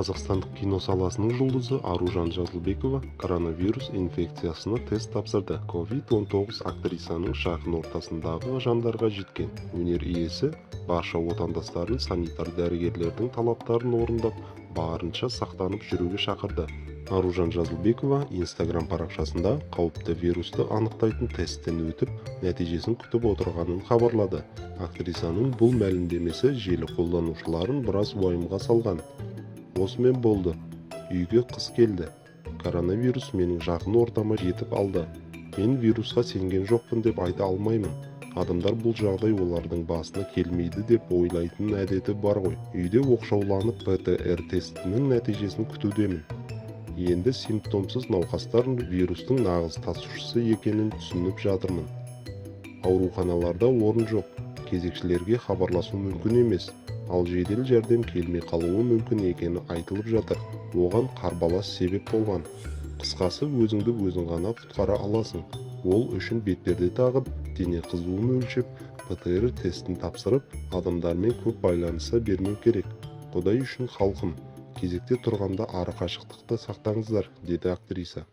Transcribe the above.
Қазақстандық кино саласының жұлдызы Аружан Жазылбекова коронавирус инфекциясына тест тапсырды. COVID-19 актрисаның жақын ортасындағы жандарға жеткен. Өнер иесі барша отандастарын санитар дәрігерлердің талаптарын орындап, барынша сақтанып жүруге шақырды. Аружан Жазылбекова Instagram парақшасында қауіпті вирусты анықтайтын тесттен өтіп, нәтижесін күтіп отырғанын хабарлады. Актрисаның бұл мәлімдемесі желі қолданушыларын біраз уайымға салған. Осымен болды. Үйге қыс келді. Коронавирус менің жақын ортама жетіп алды. Мен вирусқа сенген жоқпын деп айта алмаймын. Адамдар бұл жағдай олардың басына келмейді деп ойлайтын әдеті бар ғой. Үйде оқшауланып ПЦР тестінің нәтижесін күтудемін. Енді симптомсыз науқастар вирустың нағыз тасушысы екенін түсініп жатырмын. Ауруханаларда орын жоқ. Кезекшілерге хабарласу мүмкін емес. Ал жедел жәрдем келмей қалуы мүмкін екені айтылып жатыр. Оған қарбалас себеп болған. Қысқасы, өзіңді өзің ғана құтқара аласың. Ол үшін бетперде тағып, дене қызуын өлшеп, ПЦР тестін тапсырып, адамдармен көп байланыса бермеу керек. Құдай үшін халқым, кезекте тұрғанда ара қашықтықты сақтаңыздар, деді актриса.